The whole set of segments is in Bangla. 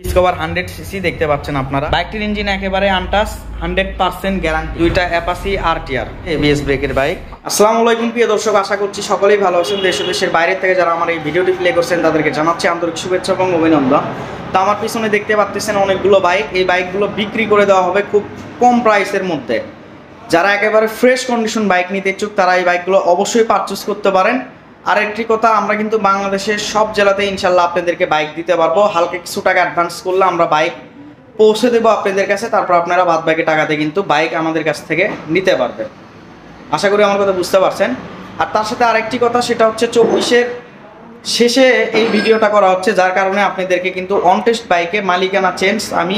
ডিসকভার 100cc দেখতে পাচ্ছেন আপনারা। বাইকটির ইঞ্জিন একেবারে আনটাচ, 100% গ্যারান্টি। দুইটা অ্যাপাসি আরটিআর এবিএস ব্রেকের বাইক। আসসালামু আলাইকুম প্রিয় দর্শক, আশা করছি সকলেই ভালো আছেন। দেশ ও দেশের বাইরে থেকে যারা আমার এই ভিডিওটি প্লে করছেন তাদেরকে জানাচ্ছি আন্তরিক শুভেচ্ছা এবং অভিনন্দন। তো আমার পিছনে দেখতে পাচ্ছেন অনেকগুলো বাইক। এই বাইকগুলো বিক্রি করে দেওয়া হবে খুব কম প্রাইসের মধ্যে। যারা একেবারে ফ্রেশ কন্ডিশন বাইক নিতে ইচ্ছুক তারা এই বাইকগুলো অবশ্যই পারচেস করতে পারেন। আর একটি কথা, আমরা কিন্তু বাংলাদেশের সব জেলাতে ইনশাল্লাহ আপনাদেরকে বাইক দিতে পারবো। হালকা কিছু টাকা অ্যাডভান্স করলে আমরা বাইক পৌঁছে দেবো আপনাদের কাছে, তারপর আপনারা বাদ বাকি টাকাতে কিন্তু বাইক আমাদের কাছ থেকে নিতে পারবেন। আশা করি আমার কথা বুঝতে পারছেন। আর তার সাথে আরেকটি কথা, সেটা হচ্ছে 24-এর শেষে এই ভিডিওটা করা হচ্ছে, যার কারণে আপনাদেরকে কিন্তু অনটেস্ট বাইকে মালিকানা চেঞ্জ আমি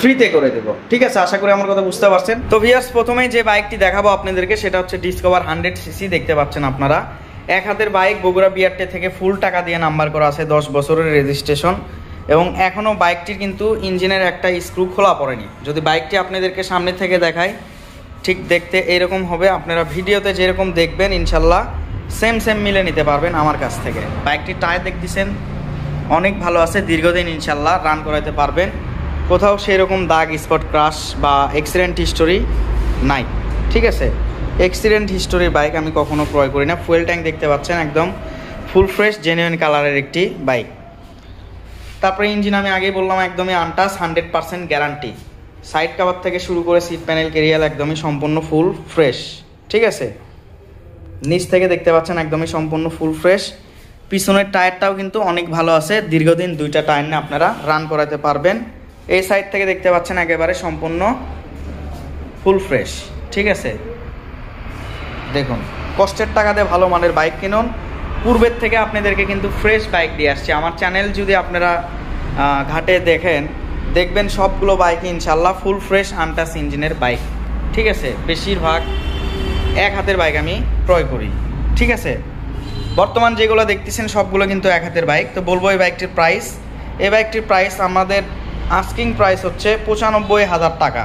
ফ্রিতে করে দেবো। ঠিক আছে, আশা করি আমার কথা বুঝতে পারছেন। তো ভিউয়ার্স, প্রথমেই যে বাইকটি দেখাবো আপনাদেরকে সেটা হচ্ছে ডিসকভার 100cc দেখতে পাচ্ছেন আপনারা। এক হাতের বাইক, বগুড়া বিআরটি থেকে ফুল টাকা দিয়ে নাম্বার করা আছে, 10 বছরের রেজিস্ট্রেশন এবং এখনও বাইকটির কিন্তু ইঞ্জিনের একটা স্ক্রু খোলা পড়েনি। যদি বাইকটি আপনাদেরকে সামনে থেকে দেখাই, ঠিক দেখতে এইরকম হবে। আপনারা ভিডিওতে যেরকম দেখবেন ইনশাল্লাহ সেম মিলে নিতে পারবেন আমার কাছ থেকে। বাইকটির টায়ার দেখতেছেন অনেক ভালো আছে, দীর্ঘদিন ইনশাল্লাহ রান করাতে পারবেন। কোথাও সেরকম দাগ, স্পট, ক্রাশ বা অ্যাক্সিডেন্ট হিস্টোরি নাই। ঠিক আছে, অ্যাক্সিডেন্ট হিস্টোরির বাইক আমি কখনো ক্রয় করি না। ফুয়েল ট্যাঙ্ক দেখতে পাচ্ছেন একদম ফুল ফ্রেশ জেনুইন কালারের একটি বাইক। তারপরে ইঞ্জিন আমি আগেই বললাম একদমই আনটাচ, 100% গ্যারান্টি। সাইড কাভার থেকে শুরু করে সিট প্যানেল, কেরিয়াল একদমই সম্পূর্ণ ফুল ফ্রেশ। ঠিক আছে, নিচ থেকে দেখতে পাচ্ছেন একদমই সম্পূর্ণ ফুল ফ্রেশ। পিছনের টায়ারটাও কিন্তু অনেক ভালো আছে, দীর্ঘদিন দুইটা টায়ার নিয়ে আপনারা রান করাতে পারবেন। এই সাইড থেকে দেখতে পাচ্ছেন একেবারে সম্পূর্ণ ফুল ফ্রেশ। ঠিক আছে, দেখুন কষ্টের টাকা দিয়ে ভালো মানের বাইক কিনুন। পূর্বের থেকে আপনাদেরকে কিন্তু ফ্রেশ বাইক দিয়ে আসছে। আমার চ্যানেল যদি আপনারা ঘাটে দেখবেন সবগুলো বাইক ইনশাল্লাহ ফুল ফ্রেশ আনটাচ ইঞ্জিনের বাইক। ঠিক আছে, বেশিরভাগ এক হাতের বাইক আমি ক্রয় করি। ঠিক আছে, বর্তমান যেগুলো দেখতেছেন সবগুলো কিন্তু এক হাতের বাইক। তো বলবো এই বাইকটির প্রাইস। এই বাইকটির প্রাইস আমাদের আস্কিং প্রাইস হচ্ছে 95,000 টাকা।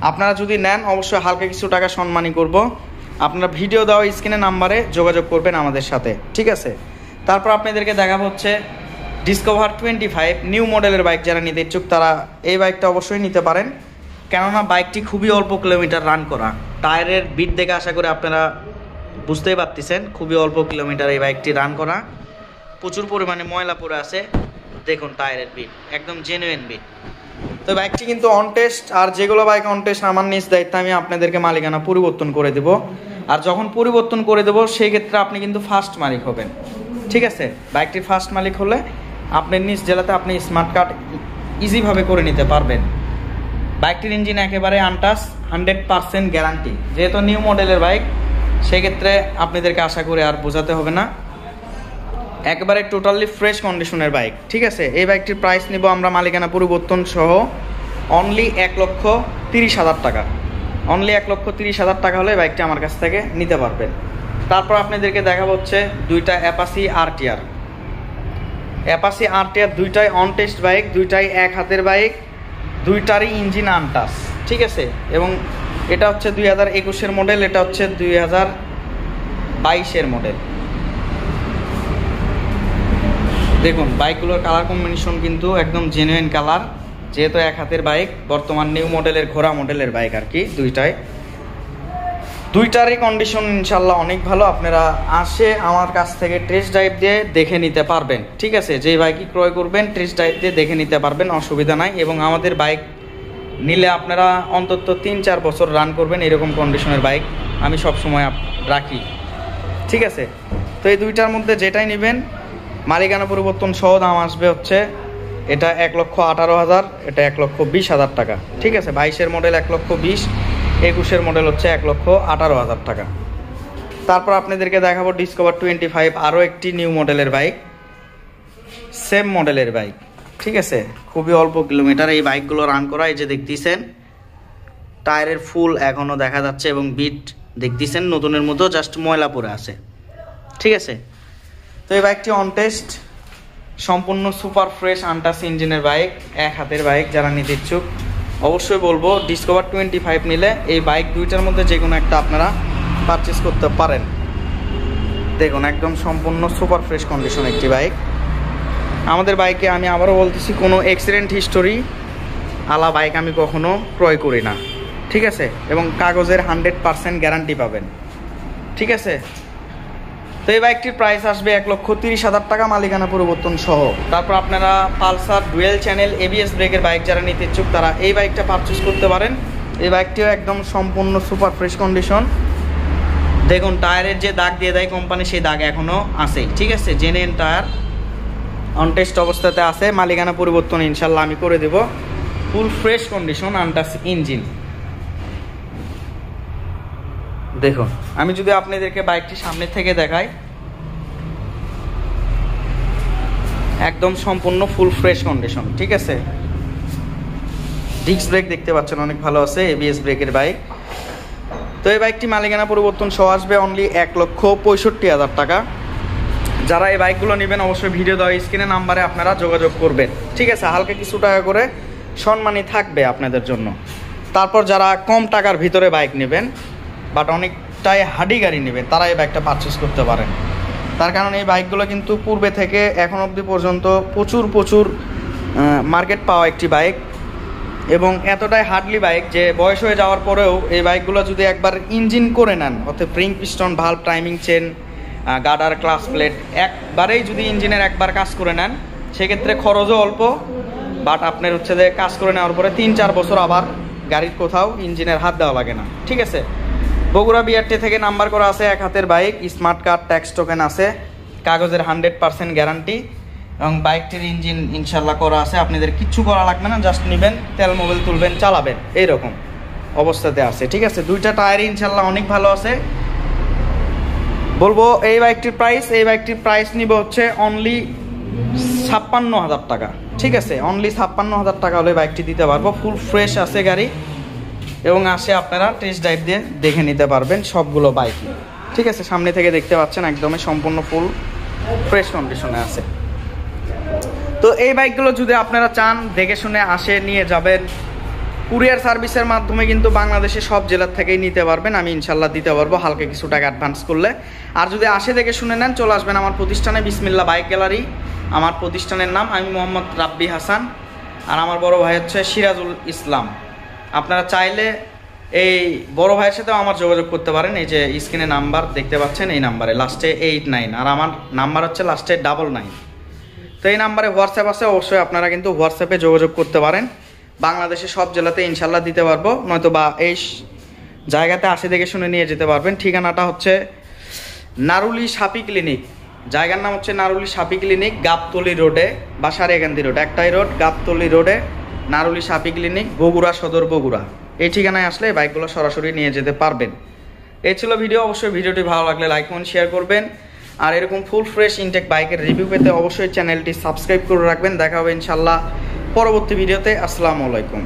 আপনারা যদি নেন অবশ্যই হালকা কিছু টাকা সম্মানী করব। আপনারা ভিডিও দেওয়া স্ক্রিনে নাম্বারে যোগাযোগ করবেন আমাদের সাথে। ঠিক আছে, তারপর আপনাদেরকে দেখাবো হচ্ছে ডিসকভার 25 নিউ মডেলের বাইক। যারা নিতে ইচ্ছুক তারা এই বাইকটা অবশ্যই নিতে পারেন, কেননা বাইকটি খুবই অল্প কিলোমিটার রান করা। টায়ারের বিট দেখে আশা করে আপনারা বুঝতেই পারতেছেন খুবই অল্প কিলোমিটার এই বাইকটি রান করা। প্রচুর পরিমাণে ময়লা পড়ে আছে, দেখুন টায়ারের বিট একদম জেনুইন বিট। তো বাইকটি কিন্তু অন টেস্ট, আর যেগুলো বাইক অন টেস্ট আমার নিজ দায়িত্ব আমি আপনাদেরকে মালিকানা পরিবর্তন করে দেব। আর যখন পরিবর্তন করে দেবো সেই ক্ষেত্রে আপনি কিন্তু ফার্স্ট মালিক হবেন। ঠিক আছে, বাইকটির ফার্স্ট মালিক হলে আপনার নিজ জেলাতে আপনি স্মার্ট কার্ড ইজিভাবে করে নিতে পারবেন। বাইকটির ইঞ্জিন একেবারে আনটাচ, 100% গ্যারান্টি। যেহেতু নিউ মডেলের বাইক সেক্ষেত্রে আপনাদেরকে আশা করে আর বোঝাতে হবে না, একবারে টোটালি ফ্রেশ কন্ডিশনের বাইক। ঠিক আছে, এই বাইকটির প্রাইস নিব আমরা মালিকানা পরিবর্তন সহ অনলি 1,30,000 টাকা। অনলি 1,30,000 টাকা হলে বাইকটি আমার কাছ থেকে নিতে পারবেন। তারপর আপনাদেরকে দেখাবো হচ্ছে দুইটা অ্যাপাসি আরটিআর। অ্যাপাসি আরটিআর দুইটাই অন টেস্ট বাইক, দুইটাই এক হাতের বাইক, দুইটারই ইঞ্জিন আনটাচ। ঠিক আছে, এবং এটা হচ্ছে 2021-এর মডেল, এটা হচ্ছে 2022-এর মডেল। দেখুন বাইকগুলোর কালার কম্বিনেশন কিন্তু একদম জেনুইন কালার। যেহেতু এক হাতের বাইক, বর্তমান নিউ মডেলের ঘোড়া মডেলের বাইক আর কি, দুইটারই কন্ডিশন ইনশাল্লাহ অনেক ভালো। আপনারা আসে আমার কাছ থেকে টেস্ট ড্রাইভ দিয়ে দেখে নিতে পারবেন। ঠিক আছে, যেই বাইকই ক্রয় করবেন টেস্ট ড্রাইভ দিয়ে দেখে নিতে পারবেন, অসুবিধা নাই। এবং আমাদের বাইক নিলে আপনারা অন্তত 3-4 বছর রান করবেন, এরকম কন্ডিশনের বাইক আমি সবসময় রাখি। ঠিক আছে, তো এই দুইটার মধ্যে যেটাই নেবেন মালিকানা পরিবর্তন সহ দাম আসবে হচ্ছে এটা 1,18,000, এটা 1,20,000 টাকা। ঠিক আছে, 22-এর মডেল 1,20,000, 21-এর মডেল হচ্ছে 1,18,000 টাকা। তারপর আপনাদেরকে দেখাবো ডিসকভার 25, আরও একটি নিউ মডেলের বাইক, সেম মডেলের বাইক। ঠিক আছে, খুবই অল্প কিলোমিটার এই বাইকগুলো রান করা। এই যে দেখতেছেন টায়ারের ফুল এখনও দেখা যাচ্ছে এবং বিট দেখতেছেন নতুনের মতো, জাস্ট ময়লা পড়ে আছে। ঠিক আছে, তো এই বাইকটি অন টেস্ট, সম্পূর্ণ সুপার ফ্রেশ আনটাচ ইঞ্জিনের বাইক, এক হাতের বাইক। যারা নিতে ইচ্ছুক অবশ্যই বলবো ডিসকভার 25 নিলে এই বাইক দুইটার মধ্যে যে কোনো একটা আপনারা পারচেস করতে পারেন। দেখুন একদম সম্পূর্ণ সুপার ফ্রেশ কন্ডিশন একটি বাইক। আমাদের বাইকে আমি আবারও বলতেছি কোনো অ্যাক্সিডেন্ট হিস্টোরি আলা বাইক আমি কখনো ক্রয় করি না, ঠিক আছে? এবং কাগজের 100% গ্যারান্টি পাবেন, ঠিক আছে? তো এই বাইকটির প্রাইস আসবে 1,30,000 টাকা মালিকানা পরিবর্তন সহ। তারপর আপনারা পালসার ডুয়েল চ্যানেল ABS ব্রেকের বাইক যারা নিতে ইচ্ছুক তারা এই বাইকটা পারচেস করতে পারেন। এই বাইকটিও একদম সম্পূর্ণ সুপার ফ্রেশ কন্ডিশন। দেখুন টায়ারের যে দাগ দিয়ে দেয় কোম্পানি সেই দাগ এখনও আছে, ঠিক আছে? জেনুইন টায়ার অনটেস্ট অবস্থাতে আছে। মালিকানা পরিবর্তন ইনশাল্লাহ আমি করে দেব। Full fresh condition, untouch engine. দেখুন আমি যদি আপনাদেরকে বাইকটি সামনে থেকে দেখাই, একদম সম্পূর্ণ ফুল ফ্রেশ কন্ডিশন, ঠিক আছে? ডিস্ক ব্রেক দেখতে পাচ্ছেন অনেক ভালো আছে, ABS ব্রেকের বাইক। তো এই বাইকটি মালিকানা পরিবর্তন সহ আসবে অনলি 1,65,000 টাকা। যারা এই বাইকগুলো নেবেন অবশ্যই ভিডিও দেওয়া স্ক্রিনে নাম্বারে আপনারা যোগাযোগ করবেন, ঠিক আছে? হালকা কিছু টাকা করে সম্মানী থাকবে আপনাদের জন্য। তারপর যারা কম টাকার ভিতরে বাইক নেবেন বাট অনেকটাই হাডি গাড়ি নেবেন তারা এই বাইকটা পারচেস করতে পারেন। তার কারণ এই বাইকগুলো কিন্তু পূর্বে থেকে এখন অবধি পর্যন্ত প্রচুর মার্কেট পাওয়া একটি বাইক, এবং এতটাই হার্ডলি বাইক যে বয়স হয়ে যাওয়ার পরেও এই বাইকগুলো যদি একবার ইঞ্জিন করে নেন, অর্থাৎ spring piston valve timing chain girder class plate একবারেই যদি ইঞ্জিনের একবার কাজ করে নেন সেক্ষেত্রে খরচও অল্প, বাট আপনার হচ্ছে যে কাজ করে নেওয়ার পরে 3-4 বছর আবার গাড়ির কোথাও ইঞ্জিনের হাত দেওয়া লাগে না, ঠিক আছে? বগুড়া BRT থেকে নাম্বার করা আছে, এক হাতের bike, smart card, tax token আছে, কাগজের 100% গ্যারান্টি, এবং বাইকটির ইঞ্জিন ইনশাল্লাহ করা আছে। আপনাদের কিচ্ছু করা লাগবে না, জাস্ট নেবেন, তেল মোবিল তুলবেন, চালাবেন, এইরকম অবস্থাতে আছে, ঠিক আছে? দুইটা টায়ারই ইনশাল্লাহ অনেক ভালো আছে। বলবো এই বাইকটির প্রাইস নিব হচ্ছে অনলি 56,000 টাকা, ঠিক আছে? অনলি 56,000 টাকা হলে বাইকটি দিতে পারবো। ফুল ফ্রেশ আছে গাড়ি, এবং আসে আপনারা টেস্ট ড্রাইভ দিয়ে দেখে নিতে পারবেন সবগুলো বাইকই, ঠিক আছে? সামনে থেকে দেখতে পাচ্ছেন একদমই সম্পূর্ণ ফুল ফ্রেশ কন্ডিশনে আছে। তো এই বাইকগুলো যদি আপনারা চান দেখে শুনে আসে নিয়ে যাবেন, কুরিয়ার সার্ভিসের মাধ্যমে কিন্তু বাংলাদেশে সব জেলার থেকেই নিতে পারবেন, আমি ইনশাল্লাহ দিতে পারবো হালকা কিছু টাকা অ্যাডভান্স করলে। আর যদি আসে দেখে শুনে নেন চলে আসবেন আমার প্রতিষ্ঠানে, বিসমিল্লাহ বাইক গ্যালারি আমার প্রতিষ্ঠানের নাম। আমি মোহাম্মদ রাব্বি হাসান, আর আমার বড় ভাই হচ্ছে সিরাজুল ইসলাম। আপনারা চাইলে এই বড় ভাইয়ের সাথেও আমার যোগাযোগ করতে পারেন। এই যে স্ক্রিনে নাম্বার দেখতে পাচ্ছেন, এই নাম্বারে লাস্টে 89, আর আমার নাম্বার হচ্ছে লাস্টে 99। তো এই নাম্বারে হোয়াটসঅ্যাপ আছে, অবশ্যই আপনারা কিন্তু হোয়াটসঅ্যাপে যোগাযোগ করতে পারেন। বাংলাদেশে সব জেলাতে ইনশাল্লাহ দিতে পারবো, নয়তো বা এই জায়গাতে আসে দেখে শুনে নিয়ে যেতে পারবেন। ঠিকানাটা হচ্ছে নারুলি সাপি ক্লিনিক, জায়গার নাম হচ্ছে নারুলি সাপি ক্লিনিক, গাবতলি রোডে বা সারিয়াকান্দি রোড, একটাই রোড, গাবতলি রোডে নারুলি সাপি ক্লিনিক, বগুড়া সদর, বগুড়া। এই ঠিকানায় আসলে বাইকগুলো সরাসরি নিয়ে যেতে পারবেন। এই ছিল ভিডিও। অবশ্যই ভিডিওটি ভালো লাগলে লাইক কমেন্ট শেয়ার করবেন, আর এরকম ফুল ফ্রেশ ইনটেক বাইকের রিভিউ পেতে অবশ্যই চ্যানেলটি সাবস্ক্রাইব করে রাখবেন। দেখা হবে ইনশাল্লাহ পরবর্তী ভিডিওতে। আসসালামু আলাইকুম।